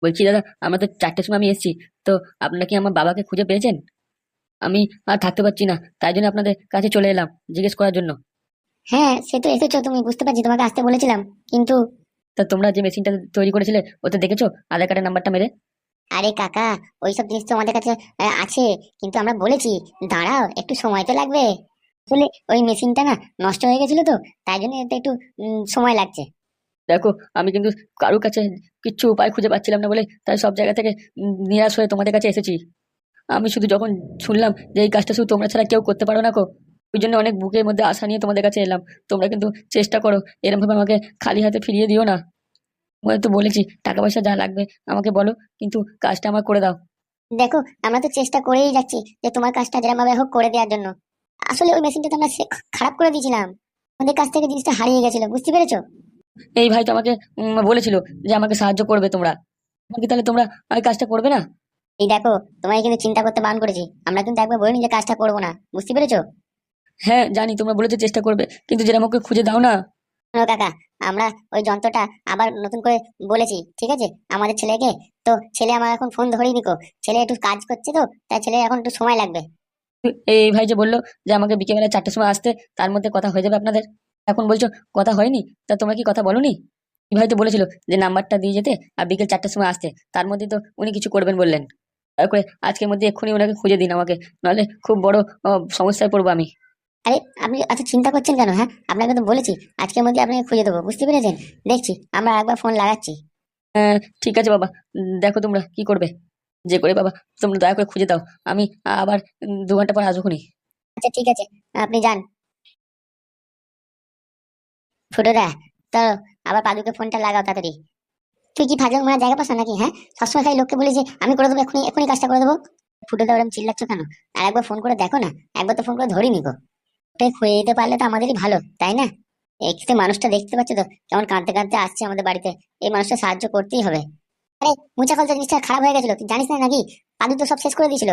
বলছি দাদা, আমরা তো 4টের সময় আমি এসেছি। তো আপনারা কি আমার বাবাকে খুঁজে পেয়েছেন? আমি আর থাকতে পারছি না, তাই জন্য আপনাদের কাছে চলে এলাম জিজ্ঞেস করার জন্য। হ্যাঁ, সে তো এসেছো, তুমি বুঝতে পারছি, তোমাকে আসতে বলেছিলাম কিন্তু। তা তোমরা যে মেশিনটা তৈরি করেছিলে ওতে দেখেছো আধার কার্ডের নাম্বারটা মেরে? আরে কাকা, ওইসব জিনিস তো আমাদের কাছে আছে, কিন্তু আমরা বলেছি দাঁড়াও, একটু সময় তো লাগবে। আসলে ওই মেশিনটা না নষ্ট হয়ে গেছিল, তো তাই জন্য এটা একটু সময় লাগছে। দেখো, আমি কিন্তু কারোর কাছে কিচ্ছু উপায় খুঁজে পাচ্ছিলাম না বলে তাই সব জায়গা থেকে নিরাশ হয়ে তোমাদের কাছে এসেছি। আমি শুধু যখন শুনলাম যে এই কাজটা শুধু তোমরা ছাড়া কেউ করতে পারো না গো, ওই জন্য অনেক বুকের মধ্যে আশা নিয়ে তোমাদের কাছে এলাম। তোমরা কিন্তু চেষ্টা করো, এরকম ভাবে আমাকে খালি হাতে ফিরিয়ে দিও না। মই তো বলেছি টাকা পয়সা যা লাগবে আমাকে বলো, কিন্তু কাজটা আমার করে দাও। দেখো, আমরা তো চেষ্টা করেই যাচ্ছি যে তোমার কাজটা যেরকম ভাবে হোক করে দেওয়ার জন্য। আসলে ওই মেশিনটা তো আমরা খারাপ করে দিয়েছিলাম, আমাদের কাছ থেকে জিনিসটা হারিয়ে গেছিল, বুঝতে পেরেছো? এই ভাই তো আমাকে বলেছিল যে আমাকে সাহায্য করবে তোমরা। কি তাহলে তোমরা আর কাজটা করবে না? এই দেখো, তোমায় কিন্তু চিন্তা করতে বারণ করেছি, আমরা কিন্তু একবার বলিনি যে কাজটা করবো না, বুঝতে পেরেছো? হ্যাঁ জানি তোমরা বলেছো চেষ্টা করবে, কিন্তু যেটা আমাকে খুঁজে দাও না। শোনো কাকা, আমরা ওই যন্ত্রটা আবার নতুন করে বলেছি, ঠিক আছে, আমাদের ছেলেকে। তো ছেলে আমার এখন ফোন ধরেই নিকো, ছেলে একটু কাজ করছে, তো তাই ছেলে এখন একটু সময় লাগবে। এই ভাই যে বললো যে আমাকে বিকেলবেলা 4টের সময় আসতে, তার মধ্যে কথা হয়ে যাবে আপনাদের, এখন বলছো কথা হয়নি? তা তোমরা কি কথা বলোনি? এই ভাই তো বলেছিল যে নাম্বারটা দিয়ে যেতে আর বিকেল 4টের সময় আসতে, তার মধ্যে তো উনি কিছু করবেন বললেন। তারপরে আজকের মধ্যে এক্ষুনি ওনাকে খুঁজে দিন আমাকে, নাহলে খুব বড় সমস্যায় পড়বো আমি। আরে, আপনি এত চিন্তা করছেন কেন? হ্যাঁ, আপনাকে তো বলেছি আজকের মধ্যে আপনাকে খুঁজে দেবো, বুঝতে পেরেছেন? দেখছি, আমরা একবার ফোন লাগাচ্ছি। ঠিক আছে বাবা, দেখো তোমরা কি করবে, যে করে বাবা, তোমরা দয়া করে খুঁজে দাও। আমি আবার 2 ঘন্টা পর আসবো খুনি। আচ্ছা ঠিক আছে, আপনি যান। ফুটোদা, তো আবার পাদুকে ফোনটা লাগাও তাড়াতাড়ি। তুই কি ফাজলাম মারা জায়গা পাস না নাকি? হ্যাঁ, সবসময় খালি লোককে বলি যে আমি করে দেবো, এখনই এখনই কাজটা করে দেবো। ফুটোদা, ওরকম চিল্লাচ্ছ কেন? আর একবার ফোন করে দেখো না, একবার তো ফোন করে ধরি নিকো। ওটাই খুঁজে দিতে পারলে তো আমাদেরই ভালো, তাই না? এই মানুষটা দেখতে পাচ্ছ তো কেমন কাঁদতে কাঁদতে আসছে আমাদের বাড়িতে, এই মানুষটা সাহায্য করতেই হবে। আরে, মুচা কলটা জিনিসটা খারাপ হয়ে গেছিল, তুই জানিস না নাকি? পাদু তো সব শেষ করে দিয়েছিল।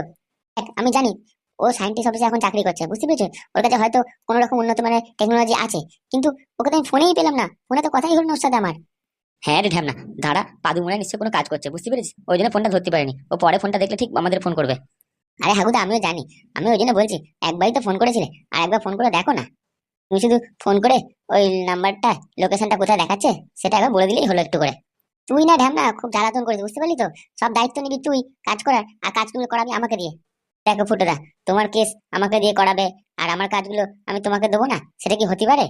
দেখ, আমি জানি ও সায়েন্টিস্ট অফিসে এখন চাকরি করছে, বুঝতে পেরেছিস? ওর কাছে হয়তো কোনো রকম উন্নত মানের টেকনোলজি আছে, কিন্তু ওকে তো আমি ফোনেই পেলাম না, ফোনে তো কথাই হলো না ওর সাথে আমার। হ্যাঁ রে ঢ্যামনা, দাঁড়া, পাদু মনে হয় নিশ্চয়ই কোনো কাজ করছে, বুঝতে পেরেছিস? ওই জন্য ফোনটা ধরতে পারেনি, ও পরে ফোনটা দেখলে ঠিক আমাদের ফোন করবে। আরে হাগুদা, আমিও জানি, আমি ওই জন্য বলছি একবারই তো ফোন করেছিলে, আর একবার ফোন করে দেখো না। তুমি শুধু ফোন করে ওই নাম্বারটা, লোকেশনটা কোথায় দেখাচ্ছে সেটা একবার বলে দিলেই হলো একটু করে। তুই না ঢ্যামনা খুব জ্বালাতন করিস, বুঝতে পারলি তো? সব দায়িত্ব নিবি তুই কাজ করার, আর কাজগুলো করাবি আমাকে দিয়ে। দেখো ফুটোদা, তোমার কেস আমাকে দিয়ে করাবে, আর আমার কাজগুলো আমি তোমাকে দেবো না, সেটা কি হতে পারে?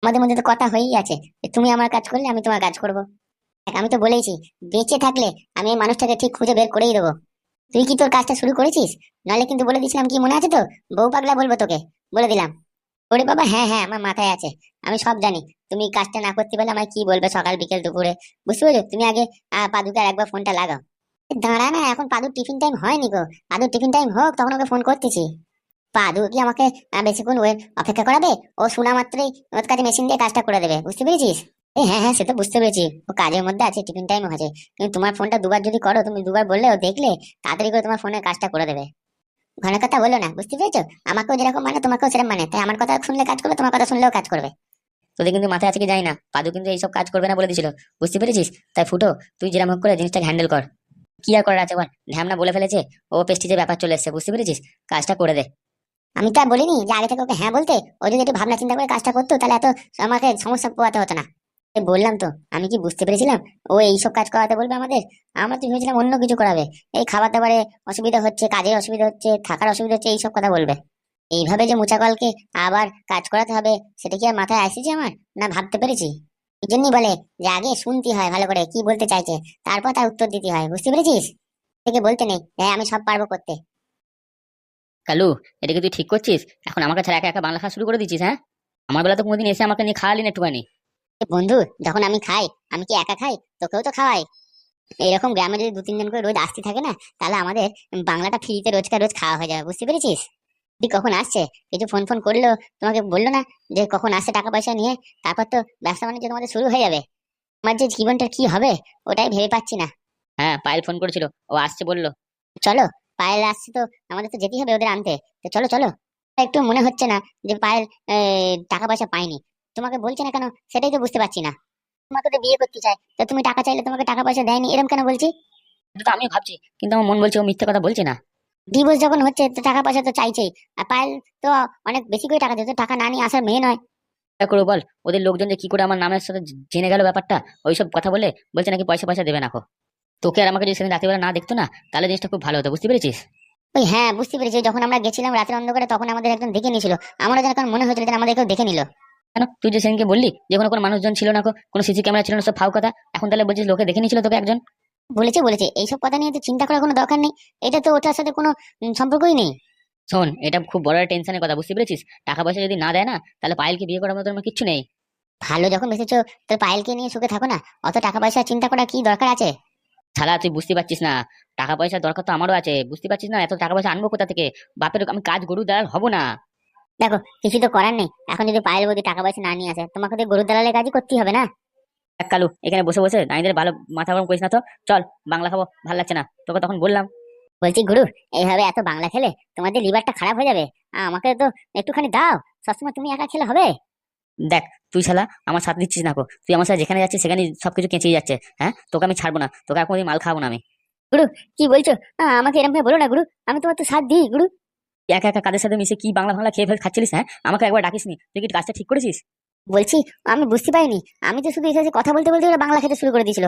আমাদের মধ্যে তো কথা হয়েই আছে যে তুমি আমার কাজ করলে আমি তোমার কাজ করবো। দেখ, আমি তো বলেইছি বেঁচে থাকলে আমি এই মানুষটাকে ঠিক খুঁজে বের করেই দেবো। তুই কি তোর কাজটা শুরু করেছিস? নাহলে কিন্তু বলে দিয়েছিলাম, কি মনে আছে তো? বউ পাগলা বলবো তোকে, বলে দিলাম। ওরে বাবা, হ্যাঁ হ্যাঁ, আমার মাথায় আছে, আমি সব জানি। তুমি কাজটা না করতে পারলে আমায় কি বলবে সকাল বিকেল দুপুরে, বুঝতে পেরেছো? তুমি আগে পাদুকে আর একবার ফোনটা লাগাও। দাঁড়া না, এখন পাদুর টিফিন টাইম হয়নি গো, পাদুর টিফিন টাইম হোক তখন ওকে ফোন করতেছি। পাদু কি আমাকে বেশিক্ষণ অপেক্ষা করাবে? ও শোনা মাত্রই ওর কাছে মেশিন দিয়ে কাজটা করে দেবে, বুঝতে পেরেছিস? হ্যাঁ হ্যাঁ, সে তো বুঝতে পেরেছি, ও কাজের মধ্যে আছে, টিফিন টাইমও আছে। কিন্তু তোমার ফোনটা দুবার যদি করো, তুমি দুবার বললে ও দেখলে তাড়াতাড়ি করে তোমার ফোনে কাজটা করে দেবে। ঘনের কথা বললো না, বুঝতে পেরেছো? আমাকেও যেরকম মানে তোমাকেও সেরকম মানে, তাই আমার কথা শুনলে কাজ করবে, তোমার কথা শুনলেও কাজ করবে। তোদের কিন্তু মাথায় আছে কি যাই না, পাদু কিন্তু এইসব কাজ করবে না বলে দিছিল, বুঝতে পেরেছিস? তাই ফুটো, তুই যেরকম হোক করে জিনিসটাকে হ্যান্ডেল কর। কি আর করার আছে বল, ঢ্যামনা বলে ফেলেছে, ও প্রেস্টিজের ব্যাপার চলে এসেছে, বুঝতে পেরেছিস? কাজটা করে দে। আমি তো আর বলিনি যে আগে থেকে ওকে হ্যাঁ বলতে, ও যদি একটু ভাবনা চিন্তা করে কাজটা করতো তাহলে এত আমাকে সমস্যা পোয়াতে হতো না। বললাম তো, আমি কি বুঝতে পেরেছিলাম ও এইসব কাজ করাতে বলবে আমাদের? আমরা তো ভেবেছিলাম অন্য কিছু করাবে, এই খাবার দাবারে অসুবিধা হচ্ছে, কাজের অসুবিধা হচ্ছে, থাকার অসুবিধা হচ্ছে, এইসব কথা বলবে। এইভাবে যে মুচাকলকে আবার কাজ করাতে হবে, সেটা কি আর মাথায় আসেছে আমার? না ভাবতে পেরেছি? এই জন্যই বলে যে আগে শুনতে হয় ভালো করে কি বলতে চাইছে, তারপর তার উত্তর দিতে হয়, বুঝতে পেরেছিস? থেকে বলতে নেই হ্যাঁ আমি সব পারবো করতে। কালু, এটা কি তুই ঠিক করছিস? এখন আমাকে ছাড়া একা একা বাংলা খাওয়া শুরু করে দিচ্ছিস, হ্যাঁ? আমার বেলা তো কোনোদিন এসে আমাকে নিয়ে খাওয়ালি না একটুখানি। বন্ধু, যখন আমি খাই, আমি কি একা খাই? তোকেও তো খাওয়াই। এরকম গ্রামে যদি দু তিনজন করে রোজ আসতে থাকে না, তাহলে আমাদের বাংলাটা ফ্রিতে রোজকার রোজ খাওয়া হয়ে যাবে, বুঝতে পেরেছিস? তুই কখন আসছে কিছু ফোন ফোন করলো, তোমাকে বললো না যে কখন আসছে টাকা পয়সা নিয়ে? তারপর তো ব্যবসা বাণিজ্য তোমাদের শুরু হয়ে যাবে। আমার যে জীবনটা কি হবে ওটাই ভেবে পাচ্ছি না। হ্যাঁ, পায়েল ফোন করেছিল, ও আসছে বললো। চলো, পায়েল আসছে তো আমাদের তো যেতেই হবে ওদের আনতে। তো চলো চলো। একটু মনে হচ্ছে না যে পায়েল টাকা পয়সা পায়নি, তোমাকে বলছে না কেন সেটাই তো বুঝতে পারছি না। তোমাকে তো বিয়ে করতে চাই, তো তুমি টাকা চাইলে তোমাকে টাকা পয়সা দেয়নি, এরকম কেন বলছি? এটা তো আমিও ভাবছি, কিন্তু আমার মন বলছে ও মিথ্যে কথা বলছে না। ডিভোর্স যখন হচ্ছে তো টাকা পয়সা তো চাইছেই। আর পায়েল তো অনেক বেশি করে টাকা দিতে, টাকা না নিয়ে আসার মেয়ে নয়। কি করবো বল, ওদের লোকজন যে কি করে আমার নামের সাথে জেনে গেল ব্যাপারটা, ওইসব কথা বলে বলছে নাকি পয়সা পয়সা দেবে না। তোকে আর আমাকে যদি সেদিন রাত্রিবেলা না দেখতো না, তাহলে জিনিসটা খুব ভালো হতো, বুঝতে পেরেছিস? ওই হ্যাঁ, বুঝতে পেরেছি, যখন আমরা গেছিলাম রাতের অন্ধকারে তখন আমাদের একজন দেখে নিয়েছিল। আমারও যেন এখন মনে হয়েছিল যে আমাদের কেউ দেখে নিল। কেন তুই যে সেদিনকে বললি যে কোনো মানুষজন ছিল না, কোনো সিসি ক্যামেরা ছিল না, সব ফাও কথা, এখন তাহলে বলছিস লোকে দেখে নিয়েছিল তোকে একজন? বলেছে বলেছে, এইসব কথা নিয়ে তো চিন্তা করার কোনো দরকার নেই। এটা তো ওটার সাথে কোনো সম্পর্কই নেই। শোন, এটা খুব বড় টেনশনের কথা, বুঝতে পেরেছিস? টাকা পয়সা যদি না দেয় না, তাহলে পায়েলকে বিয়ে করার মতো আমার কিচ্ছু নেই। ভালো যখন বেসেছো, তোর পায়েলকে নিয়ে সুখে থাকো না। অত টাকা পয়সা চিন্তা করা কি দরকার আছে? শালা তুই বুঝতে পারছিস না, টাকা পয়সার দরকার তো আমারও আছে, বুঝতে পারছিস না? এত টাকা পয়সা আনবো কোথা থেকে? বাপের আমি কাজ গরু দালাল হবো না। দেখো, কিছু তো করার নেই। এখন যদি পায়েল বৌদি টাকা পয়সা না নিয়ে আসে, তোমাকে তো গরু দালালের কাজই করতেই হবে না? এক কালু, এখানে বসে বসে নাইদের ভালো মাথা গরম করিস না তো। চল বাংলা খাবো, ভালো লাগছে না তোকে তখন বললাম। বলছি গুরু, এইভাবে এত বাংলা খেলে তোমাদের লিভারটা খারাপ হয়ে যাবে। আমাকে তো একটুখানি দাও। সবসময় তুমি একা খেলে হবে? দেখ, তুই শালা আমার সাথ দিচ্ছিস না, তুই আমার সাথে যেখানে যাচ্ছিস সেখানে সবকিছু কেঁচিয়ে যাচ্ছে। হ্যাঁ, তোকে আমি ছাড়বো না, তোকে আর কোনোদিন মাল খাবো না আমি। গুরু, কি বলছো? আমাকে এরকম ভাবে বলো না গুরু। আমি তোমার তো সাথ দিই গুরু। তুই একা একা কাদের সাথে মিশে কি বাংলা বাংলা খেয়ে ফেলে খাচ্ছিলিস? হ্যাঁ, আমাকে একবার ডাকিসনি, তুই কি কাজটা ঠিক করেছিস? বলছি, আমি বুঝতে পারিনি। আমি তো শুধু এসে কথা বলতে বলতে ওরা বাংলা খেতে শুরু করে দিয়েছিল।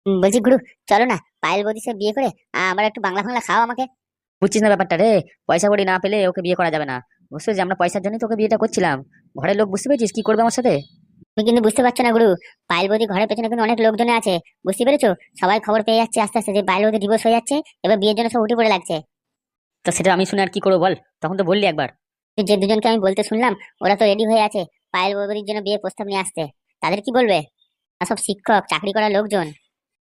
বলছি গুরু, চলো না পায়েল বৌদির সাথে বিয়ে করে আবার একটু বাংলা বাংলা খাও আমাকে। বুঝছিস না ব্যাপারটা রে? পয়সা কড়ি না পেলে ওকে বিয়ে করা যাবে না, বুঝছিস? যে আমরা পয়সার জন্যই তোকে বিয়েটা করছিলাম। ঘরের লোক বুঝতে পেরেছিস কি করবে আমার সাথে? তুমি কিন্তু বুঝতে পারছো না গুরু। পায়েল বৌদি ঘরের পেছনে কিন্তু অনেক লোকজন আছে। বুঝতে পেরেছো? সবাই খবর পেয়ে যাচ্ছে আস্তে আস্তে যে পায়েল বৌদি ডিভোর্স হয়ে যাচ্ছে। এবার বিয়ের জন্য সব উঠে পড়ে লাগছে। তো সেটা আমি শুনে আর কি করবো বল? তখন তো বললি একবার। যে দুজনকে আমি বলতে শুনলাম, ওরা তো রেডি হয়ে আছে পায়েল বৌদির জন্য বিয়ের প্রস্তাব নিয়ে আসতে। তাদের কি বলবে? আর সব শিক্ষক, চাকরি করা লোকজন।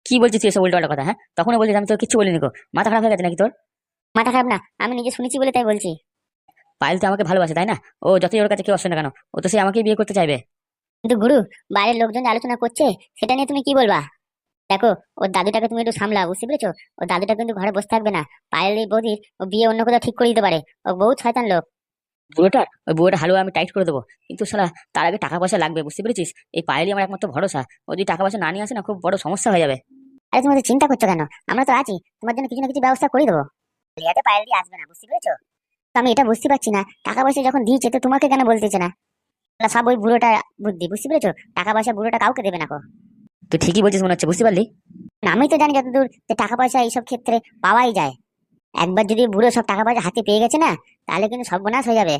কি বলছিস তুই এসব উল্টো কথা? হ্যাঁ, তখনও বলছিস, আমি তোর কিছু বলিনি গো। মাথা খারাপ হয়ে গেছে নাকি তোর? মাথা খারাপ না, আমি নিজে শুনেছি বলে তাই বলছি। পায়েল তো আমাকে ভালোবাসে, তাই না? ও যতই ওর কাছে কেউ আসে না কেন, ও তো সে আমাকেই বিয়ে করতে চাইবে। কিন্তু গুরু, বাইরের লোকজন যে আলোচনা করছে সেটা নিয়ে তুমি কি বলবা? দেখো, ওর দাদুটাকে তুমি একটু সামলা, বুঝতে পেরেছো? ওর দাদুটা কিন্তু ঘরে বসে থাকবে না। পায়েল এই বৌদির ও বিয়ে অন্য কোথাও ঠিক করে দিতে পারে। ও বহুত শয়তান লোক। ওই বুড়োটা হালুয়া আমি টাইট করে দেবো, কিন্তু শালা তার আগে টাকা পয়সা লাগবে, বুঝতে পেরেছিস? এই পায়েলই আমার একমাত্র ভরসা। ও যদি টাকা পয়সা না নিয়ে আসে না, খুব বড় সমস্যা হয়ে যাবে। আরে তুমি তো চিন্তা করছো কেন? আমরা তো আছি, তোমার জন্য কিছু না কিছু ব্যবস্থা করে দেবো। লিয়াতে পায়েল দিয়ে আসবে না, বুঝতে পেরেছো? তো আমি এটা বুঝতে পারছি না, টাকা পয়সা যখন দিয়েছে তো তোমাকে কেন বলতেছে না? না, সব ওই বুড়োটা বুদ্ধি, বুঝতে পেরেছো? টাকা পয়সা বুড়োটা কাউকে দেবে না গো। তুই ঠিকই বলছিস মনে হচ্ছে, বুঝতে পারলি? আমি তো জানি যতদূর যে টাকা পয়সা এইসব ক্ষেত্রে পাওয়াই যায়। একবার যদি বুড়ো সব টাকা পয়সা হাতে পেয়ে গেছে না, তাহলে কিন্তু সর্বনাশ হয়ে যাবে।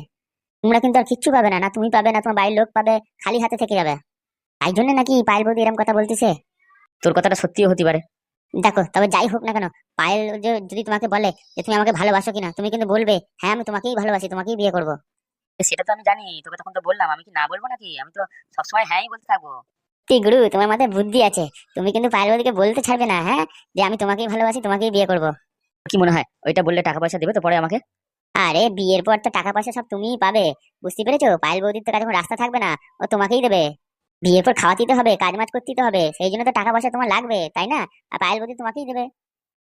তোমরা কিন্তু আর কিচ্ছু পাবে না, না তুমি পাবে না তোমার বাড়ির লোক পাবে, খালি হাতে থেকে যাবে। তাই জন্য নাকি পায়েল বৌদি এরকম কথা বলতেছে। তোর কথাটা সত্যিও হতে পারে। দেখো, তবে যাই হোক না কেন, পায়েল যদি তোমাকে বলে যে তুমি আমাকে ভালোবাসো কিনা, তুমি কিন্তু বলবে হ্যাঁ আমি তোমাকেই ভালোবাসি, তোমাকেই বিয়ে করবো। সেটা তো আমি জানি, তোকে তখন তো বললাম, আমি কি না বলবো নাকি? আমি তো সবসময় হ্যাঁই বলতে থাকবো। তুই গুরু, তোমার মাথায় বুদ্ধি আছে। তুমি কিন্তু পায়েল বৌদিকে বলতে ছাড়বে না, হ্যাঁ, যে আমি তোমাকেই ভালোবাসি, তোমাকেই বিয়ে করবো। কি মনে হয় ওইটা বললে টাকা পয়সা দেবে তো পরে আমাকে? আরে বিয়ের পর তো টাকা পয়সা সব তুমিই পাবে। বুঝতে পেরেছো? পায়েল বৌদির তো কাছে কোনো রাস্তা থাকবে না, ও তোমাকেই দেবে। বিয়ের পর খাওয়াতে তো হবে, কাজ মাজ করতে তো হবে, সেই জন্য তো টাকা পয়সা তোমার লাগবে, তাই না? আর পায়েল বৌদি তোমাকেই দেবে।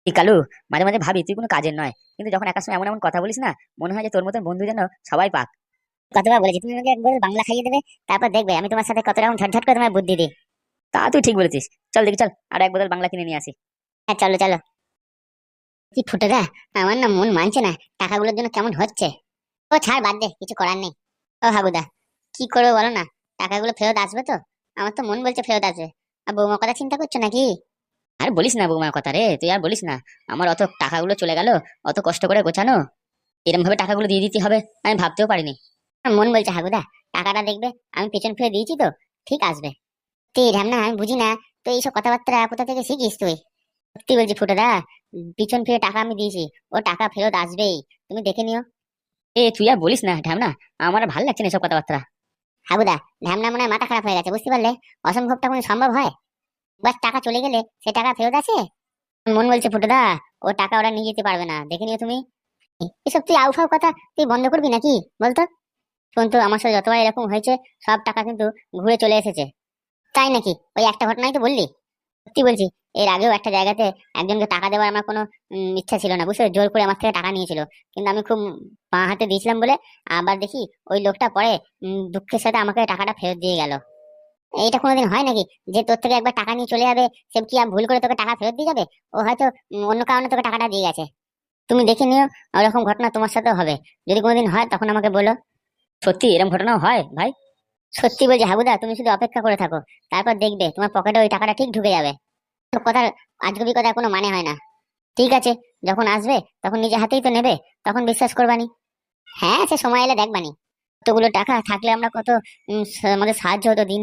এই কালু, মাঝে মাঝে ভাবি তুই কোনো কাজের নয়, কিন্তু যখন একার সময় এমন এমন কথা বলিস না, মনে হয় যে তোর মতন বন্ধু যেন সবাই পাক। কতবার বলেছি তুমি আমাকে একবার বাংলা খাইয়ে দেবে, তারপর দেখবে আমি তোমার সাথে কত রকম ঝটঝট করে তোমার বুদ্ধি দিই। তা তুই ঠিক বলেছিস। চল দেখি, চল আর এক বোতল বাংলা কিনে নিয়ে আসি। হ্যাঁ, চলো চলো। কি ফুটেদা, আমার না মন মানছে না টাকাগুলোর জন্য কেমন হচ্ছে। ও ছাড়, বাদ দে, কিছু করার নেই। ও হাগুদা, কি করবে বলো না? টাকাগুলো ফেরত আসবে তো? আমার তো মন বলছে ফেরত আসবে। আর বৌমার কথা চিন্তা করছো নাকি? আর বলিস না বৌমার কথা রে, তুই আর বলিস না। আমার অত টাকাগুলো চলে গেল, অত কষ্ট করে গোছানো, এরকম ভাবে টাকাগুলো দিয়ে দিতে হবে আমি ভাবতেও পারিনি। আমার মন বলছে হাগুদা, টাকাটা দেখবে আমি পেছন ফিরে দিয়েছি তো, ঠিক আসবে। তুই ঢ্যামনা, আমি বুঝি না তো এইসব কথাবার্তা কোথা থেকে শিখিস তুই? সত্যি বলছি ফুটোদা, পিছন ফিরে টাকা আমি দিয়েছি, ও টাকা ফেরত আসবেই, তুমি দেখে নিও। তুই আর বলিস না ঢ্যামনা, আমার আর ভালো লাগছে না এসব কথাবার্তা। হাগুদা, ঢ্যামনা মনে হয় মাথা খারাপ হয়ে গেছে, বুঝতে পারলে? অসম্ভবটা কোনো সম্ভব হয়? বাস টাকা চলে গেলে সে টাকা ফেরত আসে? মন বলছে ফুটোদা, ও টাকা ওরা নিয়ে যেতে পারবে না, দেখে নিও তুমি। এসব তুই আউফাউ কথা তুই বন্ধ করবি নাকি বলতো? শোন তো, আমার সাথে যতবার এরকম হয়েছে সব টাকা কিন্তু ঘুরে চলে এসেছে। তাই নাকি? ওই একটা ঘটনাই তো বললি। সত্যি বলছি, এর আগেও একটা জায়গাতে একজনকে টাকা দেওয়ার আমার কোনো ইচ্ছা ছিল না, বুঝছো? জোর করে আমার থেকে টাকা নিয়েছিল, কিন্তু আমি খুব বাঁ হাতে দিয়েছিলাম বলে আবার দেখি ওই লোকটা পরে দুঃখের সাথে আমাকে টাকাটা ফেরত দিয়ে গেল। এইটা কোনোদিন হয় নাকি যে তোর থেকে একবার টাকা নিয়ে চলে যাবে সে কি আর ভুল করে তোকে টাকা ফেরত দিয়ে যাবে? ও হয়তো অন্য কারণে তোকে টাকাটা দিয়ে গেছে। তুমি দেখে নিও ওরকম ঘটনা তোমার সাথেও হবে। যদি কোনোদিন হয় তখন আমাকে বলো। সত্যি এরকম ঘটনাও হয় ভাই? সত্যি বলছি হাগুদা, তুমি শুধু অপেক্ষা করে থাকো, তারপর দেখবে তোমার পকেটে ওই টাকাটা ঠিক ঢুকে যাবে। তোর কথার আজগুবি কথার কোনো মানে হয় না। ঠিক আছে, যখন আসবে তখন নিজে হাতেই তো নেবে, তখন বিশ্বাস করবানি। হ্যাঁ, সে সময় এলে দেখবানি। কতগুলো টাকা থাকলে আমরা কত আমাদের সাহায্য হতো। দিন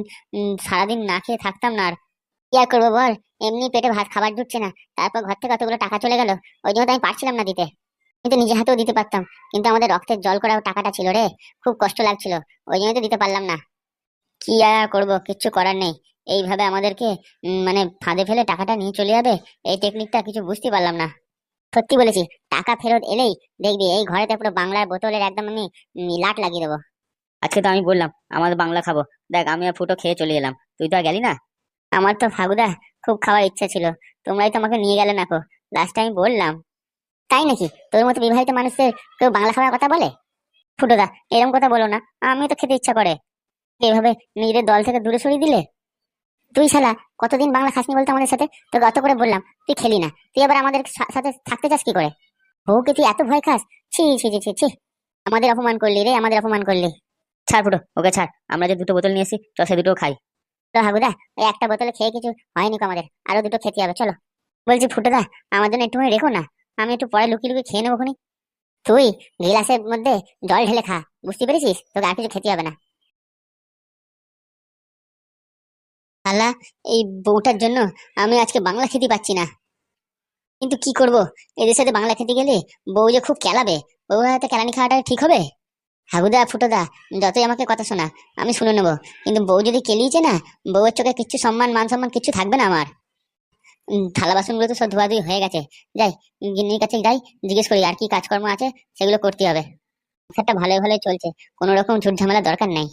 সারাদিন না খেয়ে থাকতাম না। আর কি আর করবো বল, এমনি পেটে ভাত খাবার জুটছে না, তারপর ঘর থেকে কতগুলো টাকা চলে গেল। ওই জন্য তো আমি পারছিলাম না দিতে। কিন্তু নিজে হাতেও দিতে পারতাম, কিন্তু আমাদের রক্তের জল করা টাকাটা ছিল রে, খুব কষ্ট লাগছিল। ওই জন্যই তো দিতে পারলাম না। কি আর করবো, কিচ্ছু করার নেই। এইভাবে আমাদেরকে মানে ফাঁদে ফেলে টাকাটা নিয়ে চলে যাবে, এই টেকনিকটা কিছু বুঝতে পারলাম না। সত্যি বলেছি, টাকা ফেরত এলেই দেখবি এই ঘরেতে পুরো বাংলার বোতলের একদম আমি লাট লাগিয়ে দেবো। আজকে তো আমি বললাম আমাদের বাংলা খাবো, দেখ আমি আর ফুটো খেয়ে চলে এলাম, তুই তো আর গেলি না। আমার তো ফাগুদা খুব খাওয়ার ইচ্ছা ছিল, তোমরাই তো আমাকে নিয়ে গেলে না কো। লাস্ট টাইম বললাম। তাই নাকি? তোর মতো বিবাহিত মানুষদের কেউ বাংলা খাওয়ার কথা বলে? ফুটোদা, এরকম কথা বলো না। আমি তো খেতে ইচ্ছা করে। এভাবে নিজেদের দল থেকে দূরে সরিয়ে দিলে। তুই শালা কতদিন বাংলা খাসনি বলতো আমাদের সাথে? তোকে অত করে বললাম, তুই খেলি না, তুই আবার আমাদের সাথে থাকতে চাস কি করে? বউকে তুই এত ভয় খাস? ছি ছি ছি ছি ছি। আমাদের অপমান করলি রে, আমাদের অপমান করলি। ছাড় ফুটো, ওকে ছাড়, আমরা যে দুটো বোতল নিয়ে এসি চল সে দুটো খাই। তো হাগুদা, ওই একটা বোতলে খেয়ে কিছু হয়নি কো আমাদের, আরো দুটো খেতে হবে, চলো। বলছি ফুটোদা, আমার জন্য একটুখানি রেখো না, আমি একটু পরে লুকিয়ে লুকিয়ে খেয়ে নেবো খুনি। তুই গিলাসের মধ্যে জল ঢেলে খা, বুঝতে পেরেছিস? তোকে আর কিছু খেতে হবে না। আল্লাহ, এই বউটার জন্য আমি আজকে বাংলা খেতে পাচ্ছি না। কিন্তু কি করব, এদের সাথে বাংলা খেতে গেলে বউ যে খুব কেলাবে। বউ হাতে কেলানি খাওয়াটা ঠিক হবে? হাগুদা ফুটোদা, যতই আমাকে কথা শোনা, আমি শুনে নেবো, কিন্তু বউ যদি কেলিয়েছে না, বউয়ের চোখে কিচ্ছু সম্মান মান সম্মান কিচ্ছু থাকবে না আমার। থালা বাসনগুলো তো সব ধোয়াধুয়ি হয়ে গেছে। যাই, গিন্নির কাছে যাই, জিজ্ঞেস করি আর কি কাজকর্ম আছে, সেগুলো করতে হবে। একটা ভালোই ভালোই চলছে, কোনো রকম ঝুট ঝামেলা দরকার নেই।